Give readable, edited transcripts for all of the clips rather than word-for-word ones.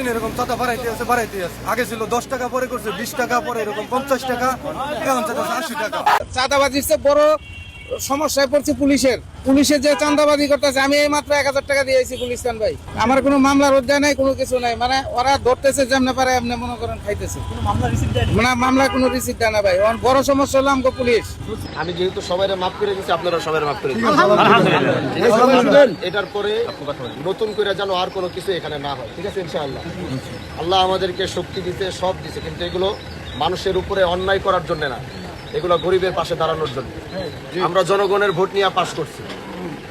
প্রতিদিন এরকম চাঁদা বাড়াইতে আছে। আগে ছিল 10 টাকা, পরে করছে 20 টাকা, পরে এরকম 50 টাকা, এখন চাঁদা 80 টাকা। চাঁদাবাজির চেয়ে বড় সমস্যায় পড়ছে পুলিশের যে চাঁদাবাজি করতেছে। আমি এই মাত্র 1000 টাকা দিয়েছি পুলিশ ভাই, আমার কোনো মামলার অধ্যায় নাই, কোনো কিছু নাই। মানে ওরা ধরতেছে যেমনে পারে এমনি মনে করেন খাইতেছে, মামলা কোনো রিসিপ্ট দেয় না ভাই। বড় সমস্যা হলো আমাকে পুলিশ। আমি যেহেতু সবাই মাফ করে দিচ্ছি, আপনারা সবাই মাফ করে দিচ্ছি। এটার পরে নতুন করে যেন আর কোনো কিছু এখানে না হয়, ঠিক আছে? ইনশাআল্লাহ আল্লাহ আমাদেরকে শক্তি দিতে, সব দিতে, কিন্তু এগুলো মানুষের উপরে অন্যায় করার জন্য না, এগুলো গরিবের পাশে দাঁড়ানোর জন্য। আমরা জনগণের ভোট নিয়ে পাস করছি,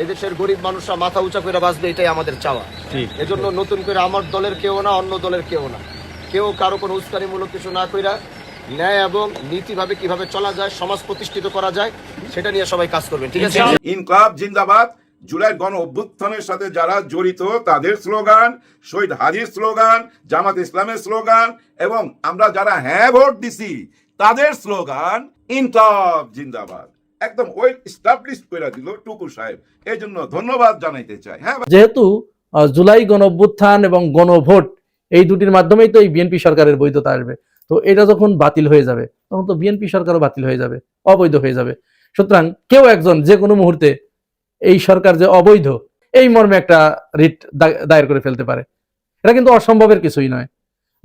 এদেশের গরিব মানুষরা মাথা উঁচা করে বাঁচবে, এটাই আমাদের চাওয়া। এজন্য নতুন করে আমার দলের কেউ না, অন্য দলের কেউ না, কেউ কারো কোনো উস্কানিমূলক কিছু না কইরা ন্যায় এবং নীতিভাবে কিভাবে চলা যায়, সমাজ প্রতিষ্ঠিত করা যায়, সেটা নিয়ে সবাই কাজ করবেন, ঠিক আছে? ইনকলাব জিন্দাবাদ। জুলাই গণ অভ্যুত্থানের সাথে যারা জড়িত তাদের স্লোগান, শহীদ হাজির স্লোগান, জামাত ইসলামের স্লোগান, এবং আমরা যারা হ্যাঁ ভোট দিছি তাদের স্লোগান ইনকলাব জিন্দাবাদ। একদম ওয়েল এস্টাবলিশ করে দিল টুকু সাহেব, এই জন্য ধন্যবাদ জানাইতে চাই। হ্যাঁ, যেহেতু জুলাই গণ অভ্যুত্থান এবং গণভোট এই দুটির মাধ্যমেই তো এই বিএনপি সরকারের বৈধতা আসবে, তো এটা যখন বাতিল হয়ে যাবে তখন তো বিএনপি সরকারও বাতিল হয়ে যাবে, অবৈধ হয়ে যাবে। সুতরাং কেউ একজন যে কোনো মুহূর্তে এই সরকার যে অবৈধ এই মর্মে একটা রিট দায়ের করে ফেলতে পারে। এটা কিন্তু অসম্ভবের কিছুই নয়।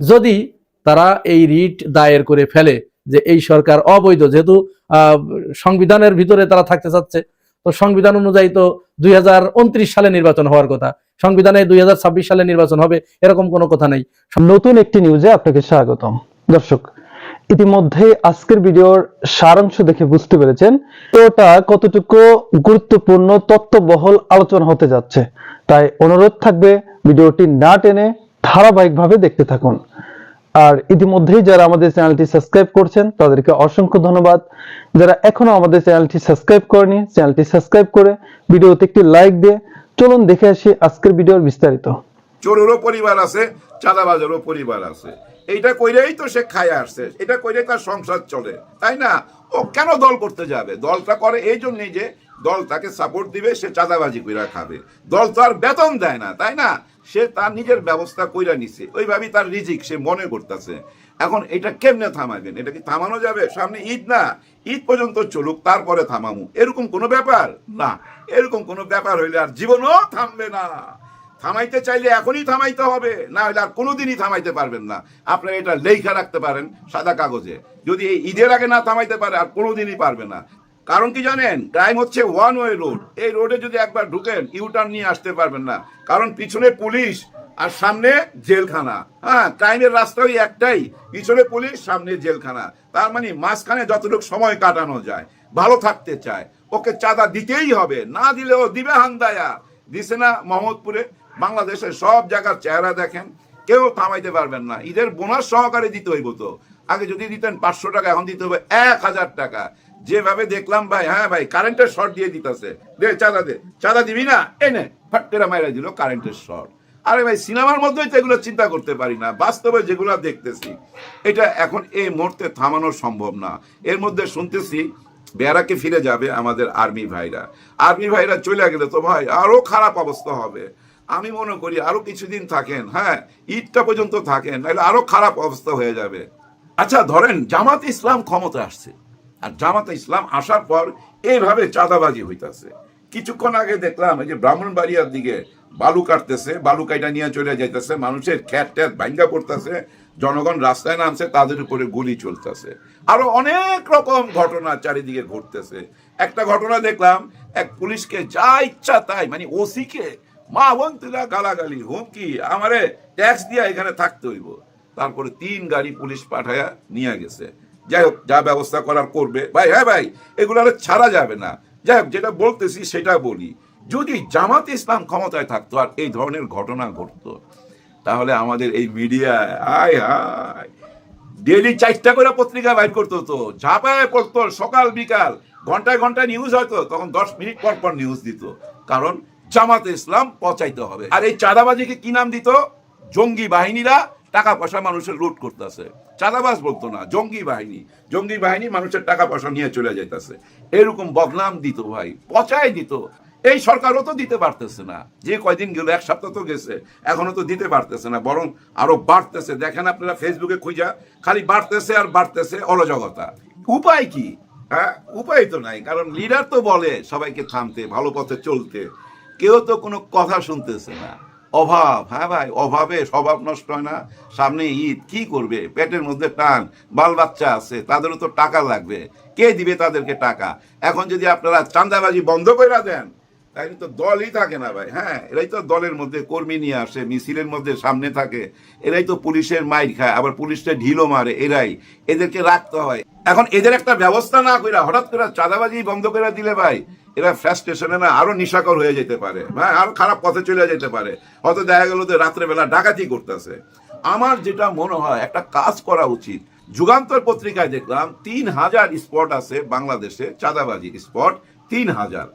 যদি তারা এই রিট দায়ের করে ফেলে যে এই সরকার অবৈধ, যেহেতু সংবিধানের ভিতরে তারা থাকতে চাচ্ছে, তো সংবিধান অনুযায়ী তো 2029 সালে নির্বাচন হওয়ার কথা, সংবিধানে 2026 সালে নির্বাচন হবে এরকম কোনো কথা নেই। নতুন একটি নিউজে আপনাকে স্বাগতম। দর্শক, ইতিমধ্যে আজকের ভিডিওর সারাংশ দেখে বুঝতে পেরেছেন ওটা কতটুকু গুরুত্বপূর্ণ তথ্যবহুল আলোচনা হতে যাচ্ছে। তাই অনুরোধ থাকবে ভিডিওটি না টেনে ধারাবাহিকভাবে দেখতে থাকুন। আর ইতিমধ্যেই যারা আমাদের চ্যানেলটি সাবস্ক্রাইব করছেন তাদেরকে অসংখ্য ধন্যবাদ। যারা এখনো আমাদের চ্যানেলটি সাবস্ক্রাইব করেনি, চ্যানেলটি সাবস্ক্রাইব করে ভিডিওতে একটি লাইক দিয়ে চলুন দেখে আসি আজকের ভিডিওর বিস্তারিত। চোরেরও পরিবার আছে, চাঁদাবাজেরও পরিবার আছে। এইটা কইরেই তো সে খায় আসছে, এটা কইরে তার সংসার চলে, তাই না? ও কেন দল করতে যাবে? দলটা করে এই জন্যই যে দল তাকে সাপোর্ট দিবে, সে চাঁদাবাজি কইরা খাবে। দল তো আর বেতন দেয় না, তাই না? সে তার নিজের ব্যবস্থা কইরা নিছে, ওইভাবেই তার রিজিক সে মনে করতেছে। এখন এটা কেমনে থামাবেন? এটা কি থামানো যাবে? সামনে ঈদ না, ঈদ পর্যন্ত চলুক, তারপরে থামামু, এরকম কোনো ব্যাপার না। এরকম কোনো ব্যাপার হইলে আর জীবনও থামবে না। থামাইতে চাইলে এখনই থামাইতে হবে, না হলে আর কোনোদিনই থামাইতে পারবেন না। আপনারা এটা লেখা রাখতে পারেন সাদা কাগজে, যদি এই ঈদের আগে না থামাইতে পারে আর কোনোদিনই পারবে না। কারণ কি জানেন? ক্রাইম হচ্ছে ওয়ান ওয়ে রোড। এই রোডে যদি একবার ঢুকেন ইউটার্ন নিয়ে আসতে পারবেন না, কারণ পিছনে পুলিশ আর সামনে জেলখানা। হ্যাঁ, ক্রাইমের রাস্তা ওই একটাই, পিছনে পুলিশ, সামনে জেলখানা। তার মানে মাঝখানে যতটুকু সময় কাটানো যায়, ভালো থাকতে চায়, ওকে চাঁদা দিতেই হবে, না দিলেও দিবে হান্দায়া। দিছে না মোহাম্মদপুরে? বাংলাদেশের সব জায়গার চেহারা দেখেন, কেউ থামাইতে পারবেন না। ঈদের বোনাস সহকারে দিতে হইব তো। আগে যদি দিতেন 500 টাকা, এখন দিতে হবে 1000 টাকা। যেভাবে দেখলাম ভাই, হ্যাঁ ভাই, কারেন্টের শর্ট দিয়ে দিতেছে, দে চাঁদা দে, চাঁদা দিবি না, এনে ফাটকেরা মাইরা দিল কারেন্টের শর্ট। আরে ভাই, সিনেমার মধ্যেই তো এগুলো চিন্তা করতে পারি না, বাস্তবে যেগুলো দেখতেছি এটা এখন এই মুহূর্তে থামানো সম্ভব না। এর মধ্যে শুনতেছি বেড়াকে ফিরে যাবে আমাদের আর্মি ভাইরা চলে গেলে তো ভাই আরো খারাপ অবস্থা হবে। আমি মনে করি আরো কিছুদিন থাকেন, হ্যাঁ ঈদটা পর্যন্ত থাকেন, নাহলে আরো খারাপ অবস্থা হয়ে যাবে। আচ্ছা ধরেন জামাত ইসলাম ক্ষমতা আসছে, আর জামাত ইসলাম আসার পর এইভাবে চাঁদাবাজি হইতাছে। কিছুক্ষণ আগে দেখলাম এই যে ব্রাহ্মণবাড়িয়ার দিকে বালু কাটতেছে, বালু কাইটা নিয়ে চলে যাইতেছে, মানুষের খ্যাট ট্যাট ভাঙ্গা পড়তেছে, জনগণ রাস্তায় নামছে, তাদের উপরে গুলি চলতেছে। আরো অনেক রকম ঘটনা চারিদিকে ঘটতেছে। একটা ঘটনা দেখলাম, এক পুলিশকে যা ইচ্ছা তাই, মানে ওসিকে মা বন্তুরা গালাগালি, হুমকি, আমারে ট্যাক্স দিয়া এখানে থাকতে হইব। তারপরে 3 গাড়ি পুলিশ পাঠায়া নিয়ে গেছে। যাই হোক, যা ব্যবস্থা করার করবে ভাই। হ্যাঁ ভাই, এগুলো আর ছাড়া যাবে না। যাই হোক, যেটা বলতেছি সেটা বলি, যদি জামাত ইসলাম ক্ষমতায় থাকতো আর এই ধরনের ঘটনা ঘটতো, তাহলে আমাদের এই মিডিয়া আয় হায় ডেইলি 4টা করে পত্রিকা বাইর করতো, তো ঝাঁপায় পড়তো, সকাল বিকাল ঘন্টায় ঘন্টায় নিউজ হয়তো, তখন 10 মিনিট পর পর নিউজ দিত, কারণ জামাত ইসলাম পচাইতে হবে। আর এই চাঁদাবাজিকে কি নাম দিত? জঙ্গি বাহিনীরা টাকা পয়সা মানুষের লুট করতেছে। চাঁদাবাজ বলতো না, জঙ্গি বাহিনী মানুষের টাকা পয়সা নিয়ে চলে যাইতেছে, এরকম বদনাম দিত ভাই, পচাই দিত। এই সরকারও তো দিতে পারতেছে না, যে কয়দিন গেল, 1 সপ্তাহ তো গেছে, এখনো তো দিতে পারতেছে না, বরং আরো বাড়তেছে। দেখেন আপনারা ফেসবুকে খুঁজা, খালি বাড়তেছে আর বাড়তেছে, অরাজকতা। উপায় কি? হ্যাঁ, উপায় তো নাই, কারণ লিডার তো বলে সবাইকে থামতে, ভালো পথে চলতে, কেউ তো কোনো কথা শুনতেছে না। অভাব, হ্যাঁ ভাই, অভাবে স্বভাব নষ্ট হয় না। সামনে ঈদ, কি করবে, পেটের মধ্যে টান, বাল বাচ্চা আছে, তাদেরও তো টাকা লাগবে, কে দিবে তাদেরকে টাকা? এখন যদি আপনারা চাঁদাবাজি বন্ধ করে দেন, তাই তো দলই থাকে না ভাই। হ্যাঁ, এরাই তো দলের মধ্যে কর্মী নিয়ে আসে, মিছিলের মধ্যে সামনে থাকে, এরাই তো পুলিশের মাইর খায়, আবার পুলিশটা ঢিলও মারে, এরাই, এদেরকে রাখতে হয়। এখন এদের একটা ব্যবস্থা না করে হঠাৎ করে চাঁদাবাজি বন্ধ করে দিলে ভাই, এরা ফ্রাস্ট্রেশনে না আরো নিশাকর হয়ে যেতে পারে, হ্যাঁ, আরো খারাপ পথে চলে যেতে পারে। হয়তো দেখা গেল যে রাত্রেবেলা ডাকাতি করতেছে। আমার যেটা মনে হয়, একটা কাজ করা উচিত। যুগান্তর পত্রিকায় দেখলাম 3000 স্পট আছে বাংলাদেশে, চাঁদাবাজি স্পট 3000।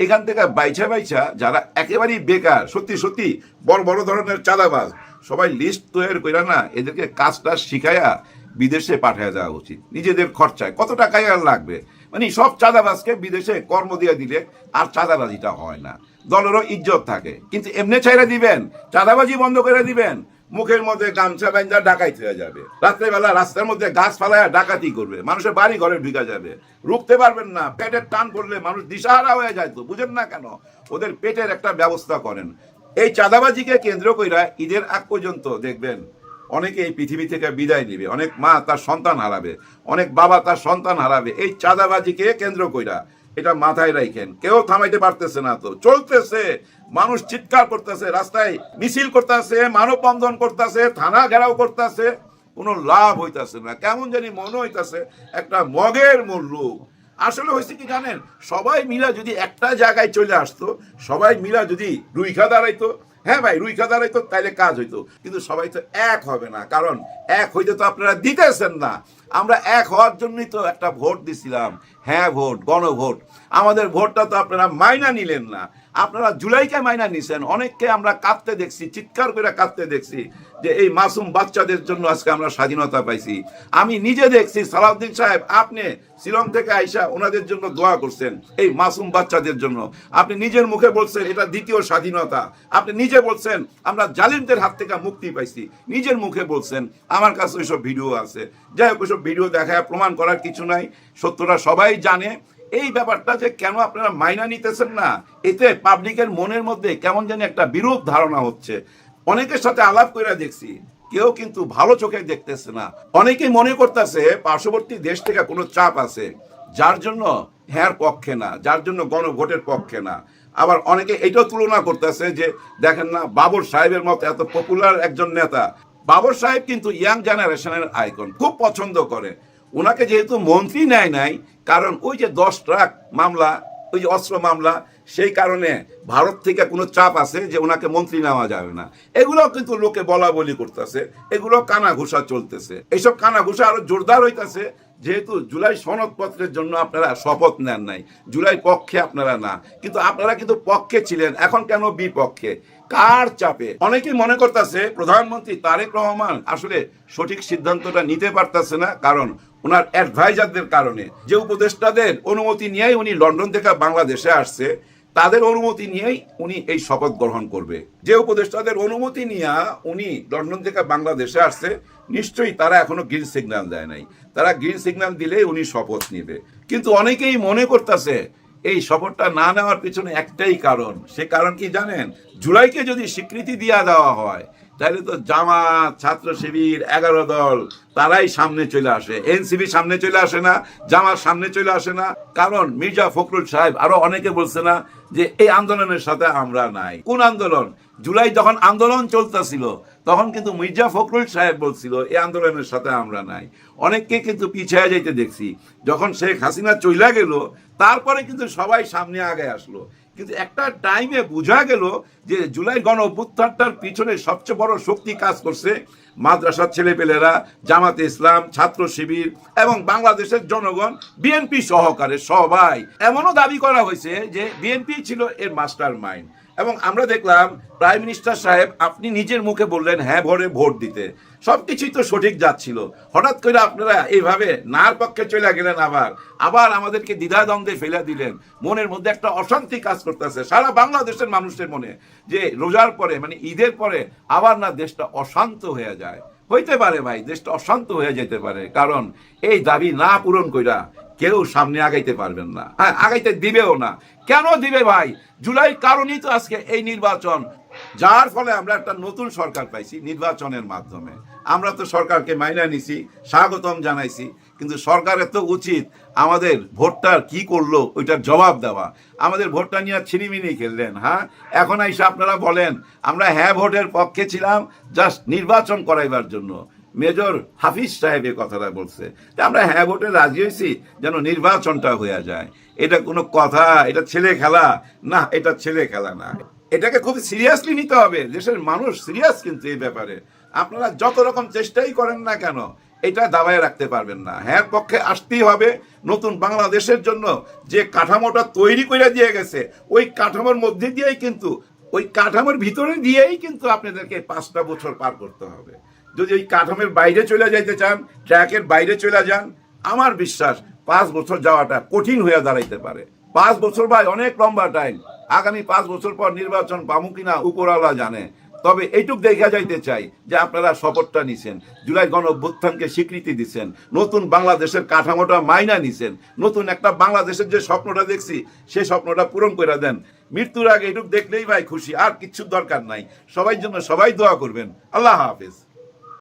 এখান থেকে বাইছা বাইছা যারা একেবারেই বেকার, সত্যি সত্যি বড় বড় ধরনের চাঁদাবাজ, সবাই লিস্ট তৈরি করে না এদেরকে কাজটা শিখায়া বিদেশে পাঠিয়ে দেওয়া উচিত, নিজেদের খরচায়। কত টাকায় আর লাগবে, মানে সব চাঁদাবাজকে বিদেশে কর্ম দিয়ে দিলে আর চাঁদাবাজিটা হয় না, দলেরও ইজ্জত থাকে। কিন্তু এমনি ছাইরা দিবেন, চাঁদাবাজি বন্ধ করে দিবেন, মুখের মধ্যে গামছা বাঁধা ডাকাইতে হয়ে যাবে, রাত্রেবেলা রাস্তার মধ্যে গাছ ফালায়া ডাকাতি করবে, মানুষের বাড়ি ঘরে ঢুকে যাবে, রুখতে পারবেন না। পেটের টান পড়লে মানুষ দিশাহারা হয়ে যায়। তো বুঝেন না কেন? ওদের পেটের একটা ব্যবস্থা করেন। এই চাঁদাবাজিকে কেন্দ্র কইরা ঈদের আগ পর্যন্ত দেখবেন অনেকে এই পৃথিবী থেকে বিদায় নিবে, অনেক মা তার সন্তান হারাবে, অনেক বাবা তার সন্তান হারাবে এই চাঁদাবাজিকে কেন্দ্র কইরা। এটা মাথায় রাখেন, কেউ থামাইতে পারতেছে না, তো চলতেছে। মানুষ চিৎকার করতেছে, রাস্তায় মিছিল করতেছে, মানববন্ধন করতেছে, থানা ঘেরাও করতেছে, কোনো লাভ হইতাছে না। কেমন জানি মনে হইতাছে একটা মগের মুল্লুক। আসলে হয়েছে কি জানেন, সবাই মিলা যদি একটা জায়গায় চলে আসতো, সবাই মিলা যদি রুইখা দাঁড়াইতো, হ্যাঁ ভাই, রুইখা দাঁড়াইতো, তাইলে কাজ হইতো। কিন্তু সবাই তো এক হবে না, কারণ এক হইতে তো আপনারা দিতেছেন না। আমরা এক হওয়ার জন্যই তো একটা ভোট দিছিলাম, হ্যাঁ ভোট, গণভোট। আমাদের ভোটটা তো আপনারা মাইনা নিলেন না। আপনারা জুলাইকে মাইনা নিছেন। অনেককে আমরা কাঁদতে দেখছি, চিৎকার করে কাঁদতে দেখছি যে এই মাসুম বাচ্চাদের জন্য আজকে আমরা স্বাধীনতা পাইছি। আমি নিজে দেখছি, সালাউদ্দিন সাহেব আপনি শিলং থেকে আইসা ওনাদের জন্য দোয়া করছেন, এই মাসুম বাচ্চাদের জন্য। আপনি নিজের মুখে বলছেন এটা দ্বিতীয় স্বাধীনতা। আপনি নিজে বলছেন আমরা জালিমদের হাত থেকে মুক্তি পাইছি, নিজের মুখে বলছেন। আমার কাছে ওইসব ভিডিও আছে। যাই হোক, ওইসব ভিডিও দেখায় প্রমাণ করার কিছু নাই, সত্যটা সবাই জানে। এই ব্যাপারটা যে কেন আপনারা মাইনা নিতেছেন না, এতে পাবলিকের মনের মধ্যে কেমন যেন একটা বিরূপ ধারণা হচ্ছে। অনেকের সাথে আলাপ করে দেখছি, কেউ কিন্তু ভালো চোখে দেখতেছে না। অনেকেই মনে করতেছে পার্শ্ববর্তী দেশ থেকে কোনো চাপ আছে, যার জন্য হ্যাঁ পক্ষে না, যার জন্য গণভোটের পক্ষে না। আবার অনেকে এটাও তুলনা করতেছে যে দেখেন না, বাবর সাহেবের মতো এত পপুলার একজন নেতা। বাবর সাহেব কিন্তু ইয়াং জেনারেশনের আইকন, খুব পছন্দ করে। ওনাকে যেহেতু মন্ত্রী নেয় নাই, কারণ ওই যে 10 ট্রাক মামলা, ওই যে অস্ত্র মামলা, সেই কারণে ভারত থেকে কোনো চাপ আছে যে ওনাকে মন্ত্রী নেওয়া যাবে না। এগুলো কিন্তু লোকে বলা বলি করতেছে, এগুলো কানা ঘুষা চলতেছে। এইসব কানা ঘুষা আরো জোরদার হইতেছে, যেহেতু জুলাই সনদপত্রের জন্য আপনারা শপথ নেন নাই। জুলাই পক্ষে আপনারা না, কিন্তু আপনারা কিন্তু পক্ষে ছিলেন, এখন কেন বিপক্ষে? কার চাপে? অনেকেই মনে করতেছে প্রধানমন্ত্রী তারেক রহমান আসলে সঠিক সিদ্ধান্তটা নিতে পারতেছে না, কারণ ওনার অ্যাডভাইজারদের কারণে। যে উপদেষ্টাদের অনুমতি নিয়েই উনি লন্ডন থেকে বাংলাদেশে আসছে, তাদের অনুমতি নিয়েই উনি এই শপথ গ্রহণ করবে। যে উপদেষ্টাদের অনুমতি নিয়ে উনি লন্ডন থেকে বাংলাদেশে আসছে, নিশ্চয়ই তারা এখনো গ্রিন সিগন্যাল দেয় নাই। তারা গ্রিন সিগন্যাল দিলেই উনি শপথ নেবে। কিন্তু অনেকেই মনে করতেছে এই শপথটা না নেওয়ার পিছনে একটাই কারণ। সে কারণ কি জানেন? জুলাইকে যদি স্বীকৃতি দেওয়া দেওয়া হয়, তাহলে তো জামাত, ছাত্র শিবির, 11 দল তারাই সামনে চলে আসে। এনসিপি সামনে চলে আসে না, জামাত সামনে চলে আসে না। কারণ মির্জা ফখরুল সাহেব আরো অনেকে বলছে না যে এই আন্দোলনের সাথে আমরা নাই। কোন আন্দোলন? জুলাই যখন আন্দোলন চলতেছিল তখন কিন্তু মির্জা ফখরুল সাহেব বলছিল এই আন্দোলনের সাথে আমরা নাই। অনেককে কিন্তু পিছিয়ে যাইতে দেখছি। যখন শেখ হাসিনা চইলা গেল, তারপরে কিন্তু সবাই সামনে আগে আসলো। কিন্তু একটা টাইমে বোঝা গেল যে জুলাই গণ অভ্যুত্থানটার পিছনে সবচেয়ে বড় শক্তি কাজ করছে মাদ্রাসার ছেলেপেলেরা, জামাতে ইসলাম, ছাত্র শিবির এবং বাংলাদেশের জনগণ, বিএনপি সহকারে সবাই। এমনও দাবি করা হয়েছে যে বিএনপি ছিল এর মাস্টার মাইন্ড। এবং আমরা দেখলাম প্রাইম মিনিস্টার সাহেব আপনি নিজের মুখে বললেন হ্যাঁ ভরে ভোট দিতে। সবকিছুই তো সঠিক যাচ্ছিল, হঠাৎ করে আপনারা এইভাবে নার পক্ষে চলে গেলেন, আবার আমাদেরকে দ্বিধাদ্বন্দ্বে ফেলে দিলেন। মনের মধ্যে একটা অশান্তি কাজ করতেছে সারা বাংলাদেশের মানুষের মনে, যে রোজার পরে মানে ঈদের পরে আবার না দেশটা অশান্ত হয়ে যায়। হইতে পারে ভাই, দেশটা অশান্ত হয়ে যেতে পারে, কারণ এই দাবি না পূরণ কইরা কেউ সামনে আগাইতে পারবেন না, হ্যাঁ আগাইতে দিবেও না। কেন দিবে ভাই? জুলাই কারণেই তো আজকে এই নির্বাচন, যার ফলে আমরা একটা নতুন সরকার পাইছি নির্বাচনের মাধ্যমে। আমরা তো সরকারকে মাইনা নিছি, স্বাগতম জানাইছি, কিন্তু সরকারের তো উচিত আমাদের ভোটটার কি করলো ওইটার জবাব দেওয়া। আমাদের ভোটটা নিয়ে ছিনিমিনি খেললেন, হ্যাঁ এখন এসে আপনারা বলেন আমরা হ্যাঁ ভোটের পক্ষে ছিলাম জাস্ট নির্বাচন করাইবার জন্য। মেজর হাফিজ সাহেব এই কথাটা বলছে যে আমরা হ্যাঁ ভোটে রাজি হয়েছি যেন নির্বাচনটা হয়ে যায়। এটা কোনো কথা? এটা ছেলে খেলা না, এটা ছেলে খেলা না, এটাকে খুব সিরিয়াসলি নিতে হবে। দেশের মানুষ সিরিয়াস কিন্তু এই ব্যাপারে। আপনারা যত রকম চেষ্টাই করেন না কেন এটা দাবায় রাখতে পারবেন না। হ্যাঁ পক্ষে আসতেই হবে। নতুন বাংলাদেশের জন্য যে কাঠামোটা তৈরি করে দিয়ে গেছে ওই কাঠামোর মধ্যে দিয়েই কিন্তু, ওই কাঠামোর ভিতরে দিয়েই কিন্তু আপনাদেরকে 5টা বছর পার করতে হবে। যদি ওই কাঠামোর বাইরে চলে যাইতে চান, ট্র্যাকের বাইরে চলে যান, আমার বিশ্বাস 5 বছর যাওয়াটা কঠিন হয়ে দাঁড়াইতে পারে। 5 বছর ভাই অনেক লম্বা টাইম। আগামী 5 বছর পর নির্বাচন পাবো কিনা উপরওয়ালা জানে। তবে এইটুক দেখা যাইতে চাই যে আপনারা শপথটা নিছেন, জুলাই গণ অভ্যুত্থানকে স্বীকৃতি দিচ্ছেন, নতুন বাংলাদেশের কাঠামোটা মাইনা নিছেন, নতুন একটা বাংলাদেশের যে স্বপ্নটা দেখছি সেই স্বপ্নটা পূরণ করে দেন। মৃত্যুর আগে এইটুক দেখলেই ভাই খুশি, আর কিচ্ছু দরকার নাই। সবাই জন্য সবাই দোয়া করবেন। আল্লাহ হাফেজ।